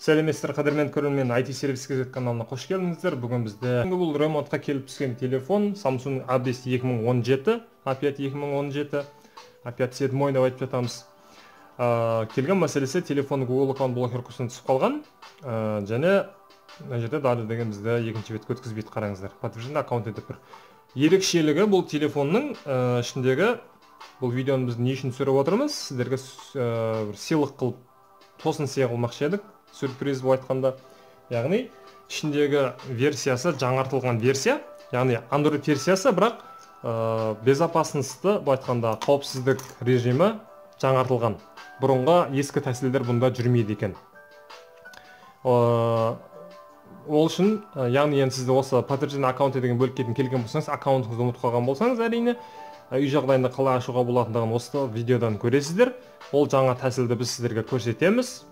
Сәлеметсіздер қадірмен көрермен, IT сервис кезет каналына қош келдіңіздер. Бүгін бізде бұл ремонтқа келіп түскен телефон Samsung A5 2017, опять 2017, опять 7 деп айтып жатамыз. Келген мәселесі телефон Google аккаунт блокер күшіне түсіп қалған, және мына жерде дады деген бізде екінші бетке өткізбейді, қараңыздар. Подтверждение аккаунт етіп бір. Ерекшелігі бұл телефонның ішіндегі, бұл видеоны біз не үшін түсіріп отырмыз? Сіздерге бір сыйлық қылып тосын сый қылмақшы едік. Сюрприз бұл айтқанда, яғни ішіндегі версиясы жаңартылған версия, яғни Android версиясы, бірақ безопасности бұл айтқанда қауіпсіздік режимі жаңартылған. Бұрынғы ескі тәсілдер бұнда жүрмейді екен. Ол үшін, яғни енді сізде осы подтверждение аккаунты деген бөлікке келген болсаңыз, аккаунтыңызды ұмытып қалған болсаңыз, әрине үй жағдайында қалай ашуға болатындығын осы видеодан көресіздер. Ол жаңа тәсілді біз сіздерге көрсетеміз.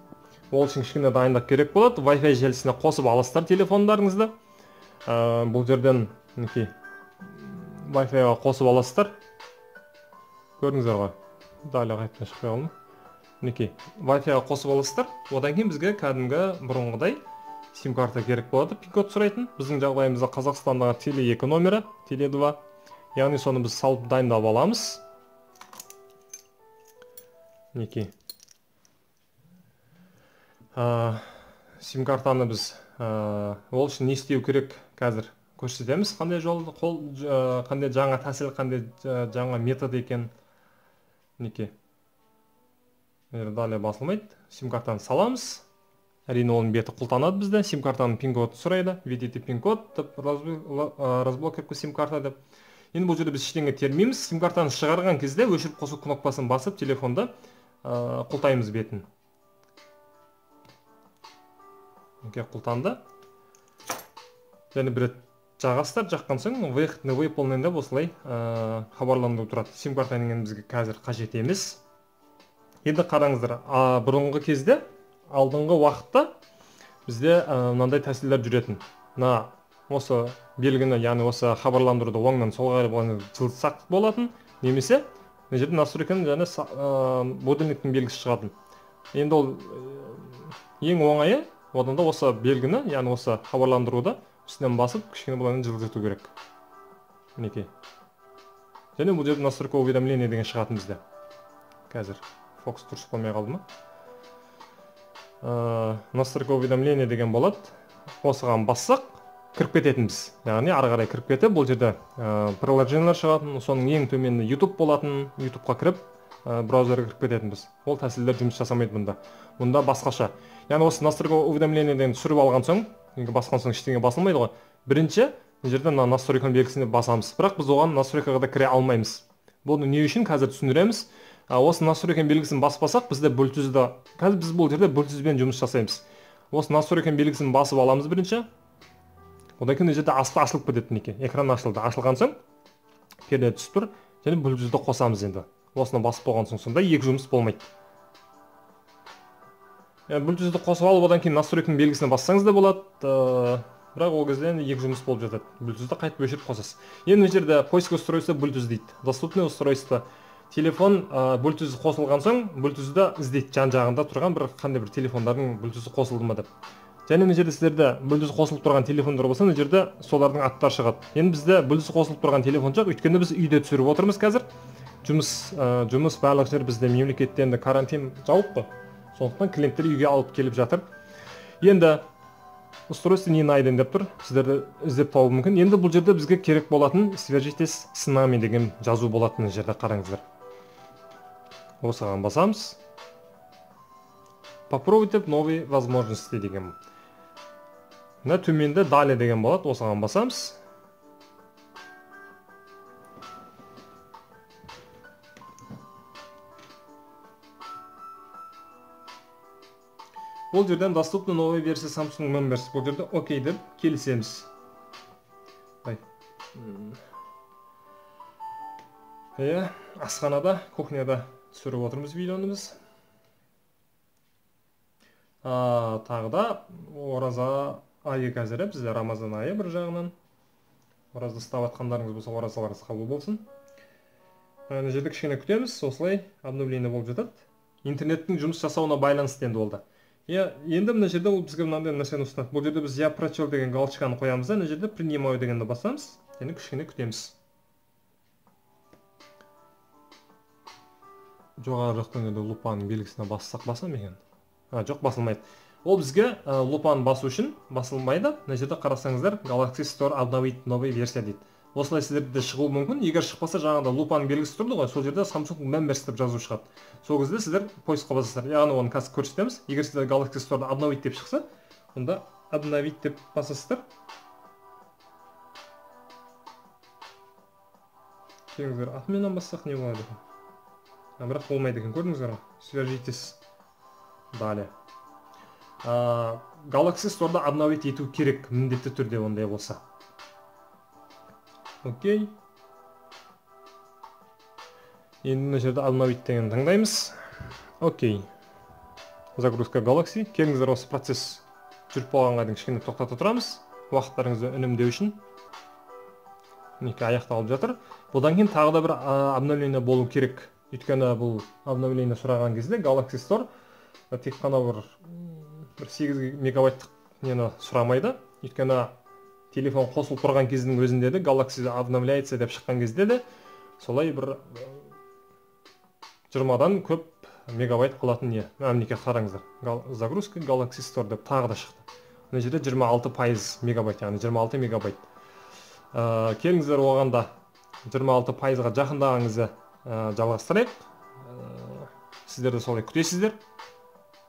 Ол үшін кішкене дайындық керек болады. Wi-Fi желісіне қосып аласыздар телефондарыңызды. Бұл жерден Wi-Fi-ға қосып аласыздар. Көрдіңіздер ғой. Дәлі қайтадан шықпай қалды. Wi-Fi-ға қосып аласыздар. Одан кейін бізге кәдімгі бұрынғыдай сим-карта керек болады. Пин-код сұрайтын. Біздің жағдайымызда Қазақстандағы Теле2 номері, Теле2. Яғни соны біз салып дайындап аламыз. Сим-картаны біз ол үшін не істеу керек қазір көрсетеміз. Қандай жол, қандай жаңа тәсіл, қандай жаңа метод екен. Далее басылмайды. Сим-картаны саламыз. Әрине оның беті құлтанады бізде. Сим-картаның пин-коды сұрайды. Введите пин-код, разблокерку сим-карта деп. Енді бұл жерде біз ештеңе термейміз. Сим-картаны шығарған кезде өшіріп қосу кнопкасын басып телефонда құлтаймыз бетін. Құлтанды. Және бір рет жағастар, жаққан соң выход не выполнен деп осылай хабарландыру тұрады. Сим-картаның бізге қазір қажет емес. Енді қараңыздар, бұрынғы кезде, алдыңғы уақытта бізде мынандай тәсілдер жүретін. Осы белгіні, яғни осы хабарландыруды оңнан солға қарай жылытсақ болатын, немесе мына жерде настройканың және будильниктің белгісі шығатын. Енді ол ең оңайы, одан да осы белгіні, яғни осы хабарландыруды үстінен басып, кішкене бұлайын жылыту керек. Және бұл жерде настройка уведомление деген шығатын бізде. Қазір фокус дұрыс болмай қалды ма? Настройка уведомление деген болады. Осыған бассақ, кіріп кететінбіз. Яғни ары қарай кіріп кетіп, бұл жерде приложениялар шығатын, соның ең төменде YouTube болатын, YouTube-ға кіріп, браузерге кіріп кететінбіз. Ол тәсілдер жұмыс жасамайды бұнда. Бұнда басқаша. Яғни осы настройка уведомлениеден түсіріп алған соң, басқан соң ештеңе басылмайды ғой. Бірінші жерде настройканың белгісіне басамыз. Бірақ біз оған настройкаға да кіре алмаймыз. Бұны не үшін қазір түсіндіреміз. Осы настройканың белгісін баспасақ, бізде бүлтізді. Қазір біз бұл жерде бүлтізбен жұмыс жасаймыз. Осы настройканың белгісін басып аламыз бірінші. Одан кейін жерде асты ашылып кетеді. Экран ашылды. Ашылған соң перде түсіп тұр. Және бүлтізді қосамыз енді. Осыны басып болған соң сонда екі жұмыс болмайды. Бүлтізді қосып алып, одан кейін настройканың белгісіне бассаңыз да болады. Бірақ ол кезде екі жұмыс болып жатады. Бүлтізді қайтып өшіріп қосасыз. Енді жерде поиск устройства бүлтіз дейді. Доступный устройство. Телефон бүлтізі қосылған соң, бүлтізді іздейді жан-жағында тұрған бір қандай бір телефондардың бүлтізі қосылды ма деп. Және мына жерде сіздерде бүлтізі қосылып тұрған телефондар болса, мына жерде солардың аттары шығады. Енді бізде бүлтізі қосылып тұрған телефон жоқ, өйткені біз үйде түсіріп отырмыз қазір. Жұмыс барлық жер бізде мемлекеттен карантин жауып қой. Сондықтан клиенттер үйге алып келіп жатыр. Енді устройство не найден деп тұр, сіздерді іздеп табу мүмкін. Енді бұл жерде бізге керек болатын свяжитесь с нами деген жазу болатын жерде қараңыздар. Осыған басамыз. Попробуйте новые возможности деген. Төменде далее деген болады, осыған басамыз. Бұл жерден доступны новая версия Samsung Members. Бұл жерде окей деп келісеміз. Асханада, кухняда түсіріп отырмыз видеонымыз. Тағы да ораза айы қазір, бізде Рамазан айы бір жағынан. Ораза ұстап атқандарыңыз болса, оразаларыңыз қабыл болсын. Мына жерде кішкене күтеміз, осылай обновление болып жатады. Интернеттің жұмыс жасауына байланысты енді ол да. Енді мына жерде ол бізге мынандай нәрсені ұсынады. Бұл жерде біз я прочел деген галочканы қоямыз да, мына жерде принимаю дегенді басамыз. Және кішкене күтеміз. Жоғары жақтан енді лупаның белгісіне бассақ басам екен. Жоқ, басылмайды. Ол бізге лупаны басу үшін басылмайды. Мына жерде қарасаңыздар, Galaxy Store обновить новый версия дейді. Осылай сіздерде шығуы мүмкін. Егер шықпаса, жаңағыда лупаның белгісі тұрды ғой, сол жерде Samsung Members деп жазу шығады. Сол кезде сіздер поискқа басасыздар. Яғни оны қазір көрсетеміз. Егер сіздер Galaxy Store обновить деп шықса, онда обновить деп басасыздар. Келіңіздер, атменен бассақ не болады екен? Бірақ болмайды екен, көрдіңіздер ме? Свяжитесь. Далее. Galaxy Store'да обновить ету керек, міндетті түрде ондай болса. Окей. Енді мына жерде обновить деген таңдаймыз. Окей. Загрузка Galaxy. Келіңіздер, осы процесс жүріп болғанға дейін кішкене тоқтата тұрамыз. Уақыттарыңызды үнемдеу үшін. Мінекей аяқталып жатыр. Бұдан кейін тағы да бір обновление болу керек. Өйткені бұл обновление сұраған кезде Galaxy Store тек қана бір 8 мегабайттық нені сұрамайды. Өйткені телефон қосылып тұрған кездің өзінде де Galaxy обновляется деп шыққан кезде де солай бір 20-дан көп мегабайт қылатын не. Мінекей қараңыздар. Загрузка Galaxy Store деп тағы да шықты. Мына жерде 26% мегабайт, яғни 26 мегабайт. Келіңіздер, оғанда 26%-ға жақындағаныңызды жалғастырайық. Сіздер де солай күтесіздер.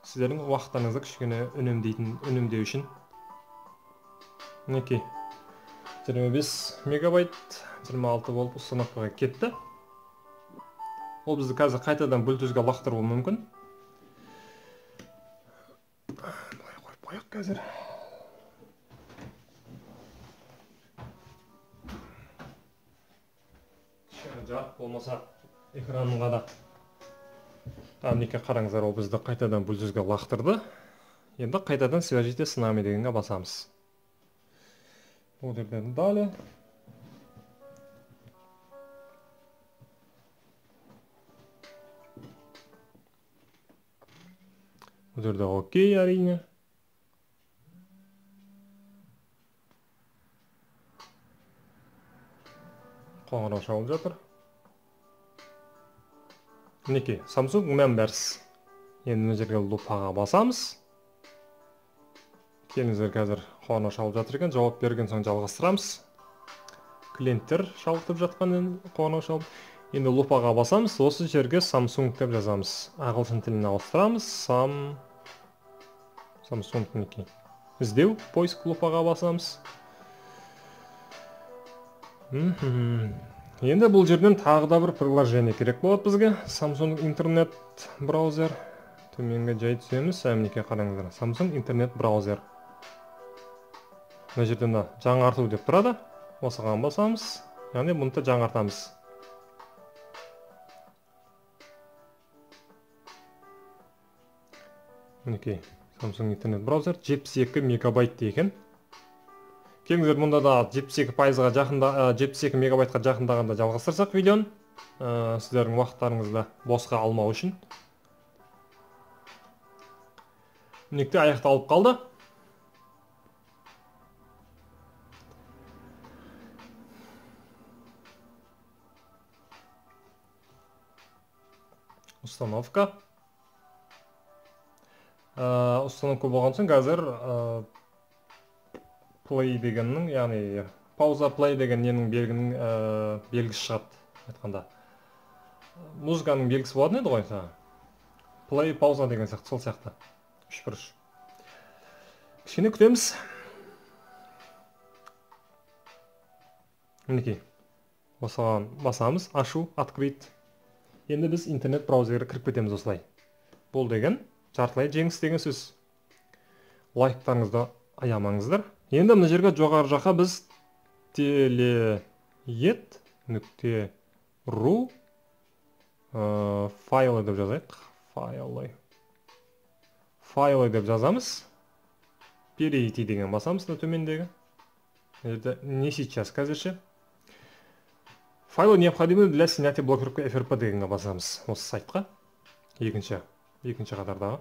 Сіздердің уақыттарыңызды кішкене үнемдеу үшін. Мінекей 25 мегабайт, 26 болып установкаға кетті. Ол бізді қазір қайтадан Bluetooth-ға лақтыруы мүмкін. Былай қойып қояйық қазір. Жарық болмаса экранға да. Мінекей қараңыздар, ол бізді қайтадан Bluetooth-ға лақтырды. Енді қайтадан свяжитесь с нами дегенге басамыз. Ол жерден далее. Бұл жерде окей, әрине. Қоңырау шалып жатыр. Мінекей, Samsung Members. Енді мына жерге лупаға басамыз. Келіңіздер, қазір қоңырау шалып жатыр екен. Жауап берген соң жалғастырамыз. Клиенттер шалып жатқан қоңырау шалып. Енді лупаға басамыз. Осы жерге Samsung деп жазамыз. Ағылшын тіліне ауыстырамыз. Samsung мінекей. Іздеу, поиск лупаға басамыз. Енді бұл жерден тағы да бір приложение керек болады бізге. Samsung интернет браузер. Төменге жай түсеміз. Мінекей қараңыздар. Samsung интернет браузер. Мына жерден жаңарту деп тұрады. Осыған басамыз. Яғни бұны жаңартамыз. Мінекей, Samsung интернет браузер 72 мегабайт екен. Келіңіздер, мұнда да 72 мегабайтқа жақындағанда жалғастырсақ видеоны. Сіздердің уақыттарыңызды босқа алмау үшін. Мінекей аяқталып қалды. Установка. Установка болған соң қазір play дегеннің, яғни пауза play деген ненің белгісі шығады айтқанда. Музыканың белгісі болатын еді ғой. Play, пауза деген сияқты, сол сияқты. Үшбұрыш. Кішкене күтеміз. Мінекей. Осыған басамыз. Ашу, открыть. Енді біз интернет браузерге кіріп кетеміз осылай. Бұл деген жартылай жеңіс деген сөз. Лайктарыңызды аямаңыздар. Енді мына жерге жоғары жаққа біз teleyet.ru файлы деп жазайық. Файлы деп жазамыз. Перейти деген басамыз төмендегі. Не сейчас қазірше. Файлы необходимы для снятия блокировки FRP дегенге басамыз. Осы сайтқа. Екінші қатардағы.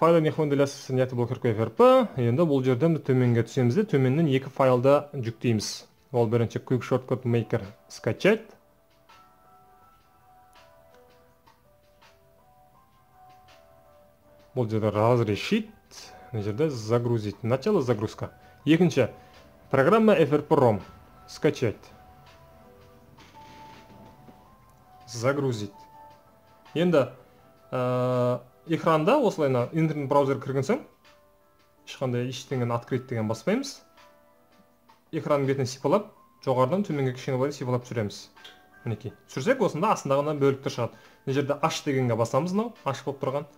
файлы нехманделясы снятый блокер FRP. Енді бұл жерден төменге түсеміз де, төменнен екі файлды жүктейміз. Ол бірінші Quick Shortcut Maker скачать. Бұл жерде разрешить, мына жерде загрузить. Начало загрузка. Екінші программа FRP-ROM скачать. Загрузить. Енді экранда осылайна интернет браузер кірген соң ешқандай ештеңені открыть деген баспаймыз. Экранның бетін сипалап, жоғарыдан төменге кішкене былай сипалап түсіреміз. Мінекей. Түсірсек, осында астындағынан бөліктер шығады. Мына жерде аш дегенге басамыз, мынау аш болып тұрған.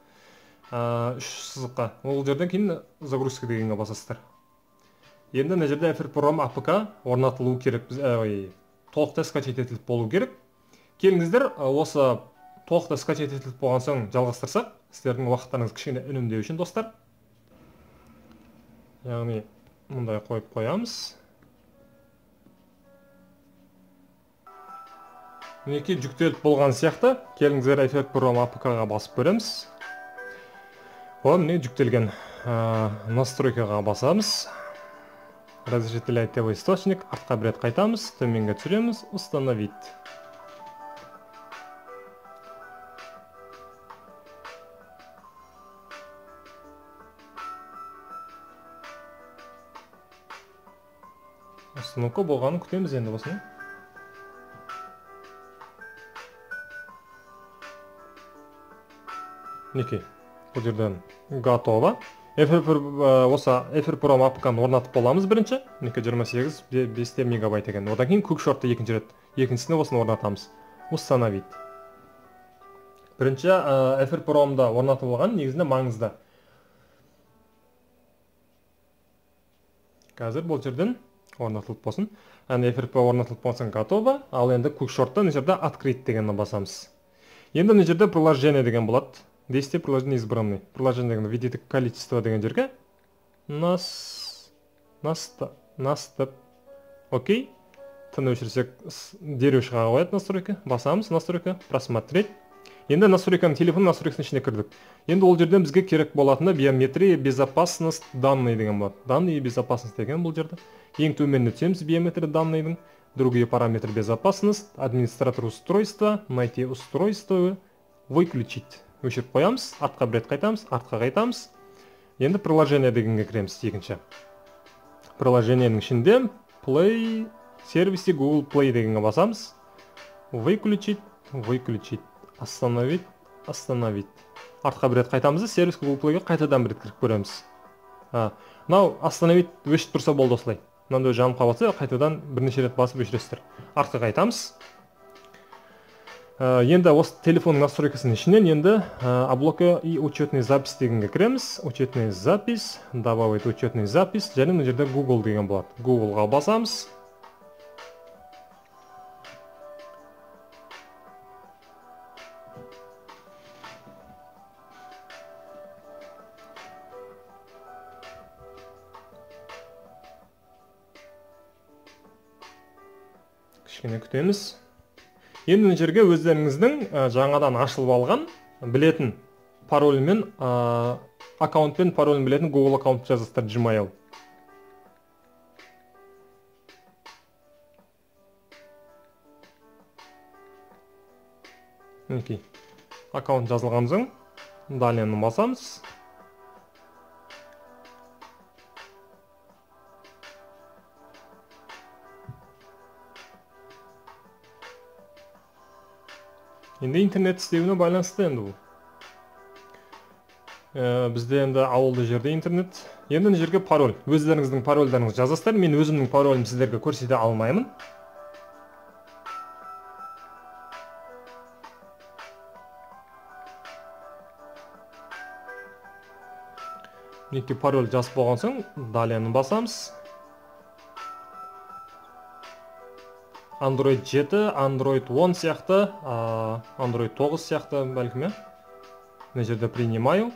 Үш сызыққа. Ол жерден кейін загрузка дегенге басасыздар. Енді мына жерде FRP-ROM APK орнатылуы керек, толықтай скачать етіліп болу керек. Келіңіздер, осы толықтай скачать етіліп болған соң жалғастырсақ, сіздердің уақыттарыңыз кішкене үнемдеу үшін, достар. Яғни, мұндай қойып қоямыз. Мінекей жүктеліп болған сияқты, келіңіздер FRP-ROM APK-ға басып көреміз. Ол міне жүктелген настройкаға басамыз. Разрешитель ТВ источник, артқа бір рет қайтамыз, төменге түсіреміз, установить. Установка болғанын күтеміз енді осыны. Мінекей, бұл жерден готово. Осы FRP-ROM APK-ны орнатып боламыз бірінші. Мінекей 28-5 мегабайт екен. Одан кейін Quick Short'ты екінші рет. Екіншісіне осыны орнатамыз. Установить. Бірінші FRP-ROM-да орнатып болған негізінде маңызды. Қазір бұл жерден орнатылып болсын. FRP орнатылып болсын готово. Ал енді Quick Short'та мына жерде открыть дегенді басамыз. Енді мына жерде приложение деген болады. Действие приложения избранный. Приложение деген введите количество деген жерге настап. Окей. Тыны өшірсек дереу шыға қояды настройка. Басамыз настройка, просмотреть. Енді настройканың телефон настройкасының ішіне кірдік. Енді ол жерден бізге керек болатыны биометрия, безопасность, данные деген болады. Данные и безопасность деген бұл жерде. Ең төменіне түсеміз биометрия данныйдың. Другие параметры безопасность, администратор устройства, найти устройство, выключить. Өшіріп қоямыз, артқа бір рет қайтамыз, артқа қайтамыз. Енді приложение дегенге кіреміз екінші. Приложениенің ішінде Play, сервисе Google Play дегенге басамыз. Выключить, выключить. Остановить, остановить. Артқа бір рет қайтамыз, сервис Google Play-ге қайтадан бір рет кіріп көреміз. Мынау остановить өшіп тұрса болды осылай. Мынандай жанып қалса, қайтадан бірнеше рет басып өшіресіздер. Артқа қайтамыз. Енді осы телефонның настройкасының ішінен енді облако и учетный запись дегенге кіреміз. Учетный запись, добавить учетный запись. Және мына жерде Google деген болады. Google-ға басамыз. Кішкене күтеміз. Енді мына жерге өздеріңіздің жаңадан ашылып алған, білетін паролімен, аккаунтпен паролін білетін Google аккаунт жазасыздар, Gmail. Мінекей, аккаунт жазылған соң, далені басамыз. Енді интернет істеуіне байланысты енді бұл. Бізде енді ауылды жерде интернет. Енді мына жерге пароль. Өздеріңіздің парольдарыңызды жазасыздар. Мен өзімнің паролімді сіздерге көрсете алмаймын. Мінекей пароль жазып болған соң, далені басамыз. Android 7, Android 10 сияқты, Android 9 сияқты бәлкім. Мына жерде принимаю.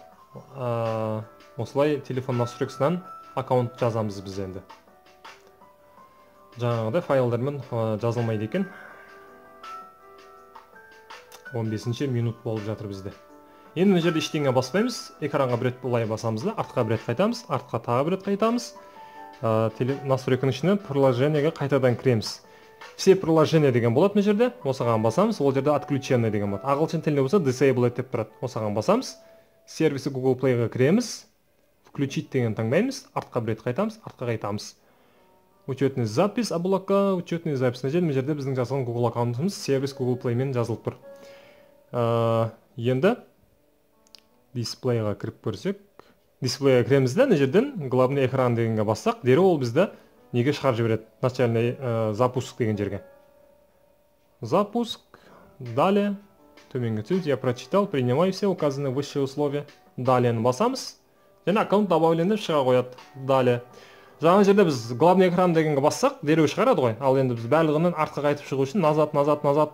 Осылай телефон настройкасынан аккаунт жазамыз біз енді. Жаңағыдай файлдармен жазылмайды екен. 15 минут болып жатыр бізде. Енді мына жерде ештеңе баспаймыз. Экранға бір рет былай басамыз да, артқа бір рет қайтамыз, артқа тағы бір рет қайтамыз. Настройканың ішіне приложениеге қайтадан кіреміз. Все приложения деген болады мына жерде. Осыған басамыз, ол жерде отключение деген болады. Ағылшын тілінде болса disable деп тұрады. Осыған басамыз. Сервисі Google Play-ға кіреміз. Включить деген таңдаймыз, артқа бір рет қайтамыз, артқа қайтамыз. Учетный запись облака, учетный запись. Мына жерде біздің жазылған Google аккаунтымыз сервис Google Play-мен жазылып тұр. Енді дисплейға кіріп көрсек, дисплейға кіреміз де, мына жерден главный экран дегенге бассақ, дереу ол бізді неге шығарып жібереді? Начальный запуск деген жерге. Запуск, далее, төменге түсеміз, я прочитал, принимаю все указанные высшие условия. Далее басамыз, және аккаунт добавлен деп шыға қояды. Далее. Жаңа жерде біз главный экран дегенге бассақ, дереу шығарады ғой. Ал енді біз барлығынан артқа қайтып шығу үшін назад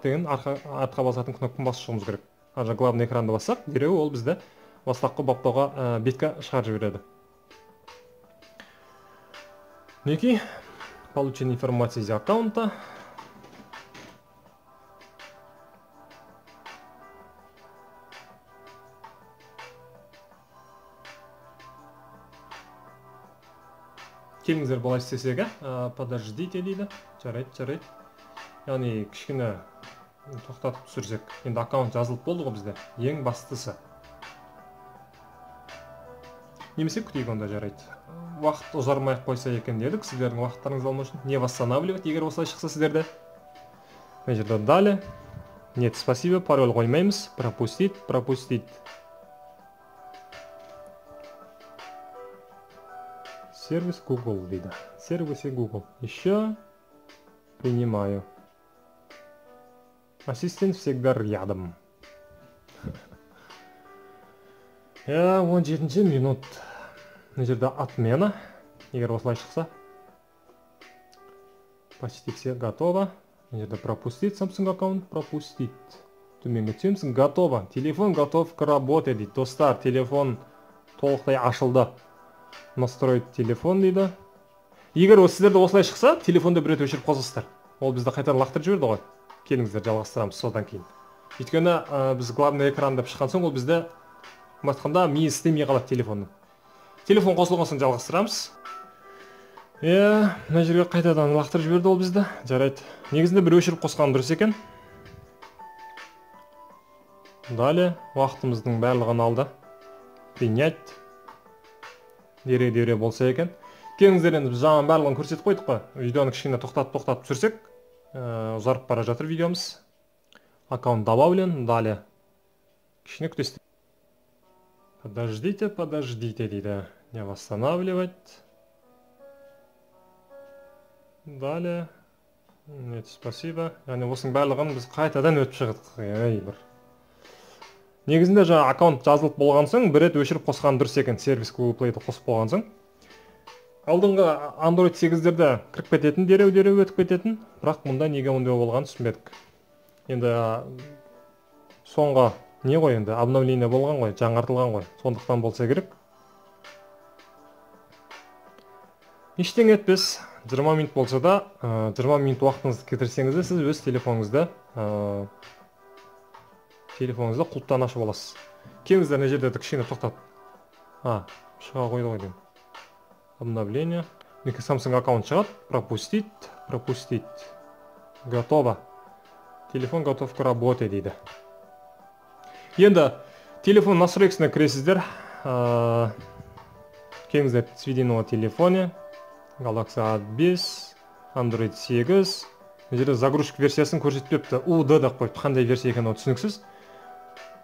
деген артқа басатын кнопканы басып шығуымыз керек. Ал главный экранды бассақ, дереу ол бізді бастапқы баптауға бетке шығарып жібереді. Мінекей, получение информации из аккаунта. Келіңіздер былай істесек, подождите дейді. Жарайды. Яғни кішкене тоқтатып түсірсек. Енді аккаунт жазылып болды ғой бізде. Ең бастысы. Немесе күтейік онда, жарайды. Уақыт ұзармай қойса екен дедік, сіздердің уақыттарыңыз алмау үшін. Не восстанавливать, егер осылай шықса сіздерде. Мына жерде далее. Нет, спасибо, пароль қоймаймыз. Пропустить. Сервис Google дейді. Сервисы Google. Еще принимаю. Ассистент всегда рядом. 17 минут. Мына жерде отмена. Егер осылай шықса. Почти все готово. Мына жерде пропустить Samsung аккаунт. Пропустить. Төменге түсеміз. Готово. Телефон готов к работе дейді. Достар, телефон толықтай ашылды. Настроить телефон дейді. Егер сіздерде осылай шықса, телефонды бір рет өшіріп қосасыздар. Ол бізді қайтадан лақтырып жіберді ғой. Келіңіздер, жалғастырамыз содан кейін. Өйткені біз главный экран деп шыққан соң, ол бізді айтқанда ми істемей қалады телефонның. Телефон қосылған соң жалғастырамыз. Мына жерге қайтадан лақтырып жіберді ол бізді. Жарайды. Негізінде бір өшіріп қосқан дұрыс екен. Далее уақытымыздың барлығын алды. Принять. Дере болса екен. Келіңіздер, енді біз жаңа барлығын көрсетіп қойдық қой. Видеоны кішкене тоқтатып түсірсек, ұзарып бара жатыр видеомыз. Аккаунт добавлен, далее. Кішкене күтесіздер. Подождите дейді. Не восстанавливать. Далее. Нет, спасибо. Яғни осының барлығын біз қайтадан өтіп шығыдық. Негізінде жаңа аккаунт жазылып болған соң, бір рет өшіріп қосқан дұрыс екен, сервис Google Play-ді қосып болған соң. Алдыңғы Android 8-дерде кіріп кететін, дереу өтіп кететін, бірақ мұнда неге ондай болған түсінбедік. Енді соңғы не ғой енді, обновление болған ғой, жаңартылған ғой, сондықтан болса керек. Ештеңе етпес, 20 минут болса да, 20 минут уақытыңызды кетірсеңіз де, сіз өз телефоныңызды құлыптан ашып аласыз. Келіңіздер, мына жерде кішкене тоқтат. Шыға қойды ғой деймін. Обновление. Неке Samsung аккаунт шығады. Пропустить. Готово. Телефон готов к работе дейді. Енді телефон настройкасына кіресіздер. Келіңіздер, сведение о телефоне. Galaxy A5, Android 8. Мына жерде загрузка версиясын көрсетпепті. UD деп қойды. Қандай версия екен ол түсініксіз.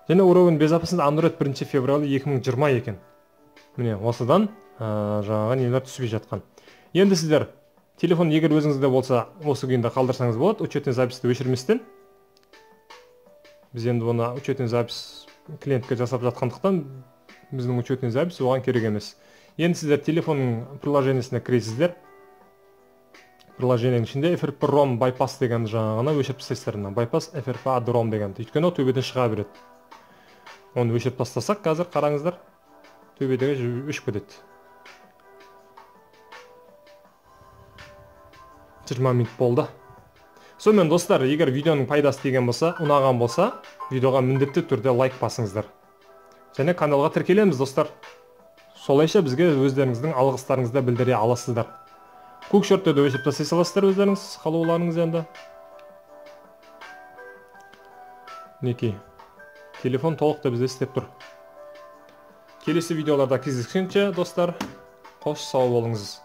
Және уровень безопасности Android 1 февраля 2020 екен. Міне, осыдан жаңағы нелер түспей жатқан. Енді сіздер телефон егер өзіңізде болса, осы күйінде қалдырсаңыз болады, учетный записьті өшірместен. Біз енді оны учетный запись клиентке жасап жатқандықтан, біздің учетный запись оған керек емес. Енді сіздер телефонның приложениесіне кіресіздер. Приложенияның ішінде FRP-ROM bypass деген жаңағына өшіріп тастайсыздар. Bypass FRP-ROM деген. Өйткені төбеден шыға береді. Оны өшіріп тастасақ, қазір қараңыздар, төбедегі өшіп кетеді. 20 минут болды. Сонымен достар, егер видеоның пайдасы тиген болса, ұнаған болса, видеоға міндетті түрде лайк басыңыздар. және каналға тіркелеміз достар. Солайша бізге өздеріңіздің алғыстарыңызды білдіре аласыздар. Көк шортты өшіп тастай саласыздар өздеріңіз қалауларыңыз енді. Мінекей, телефон толықта бізде істеп тұр. Келесі видеоларда кездескенше достар, қош сау болыңыз.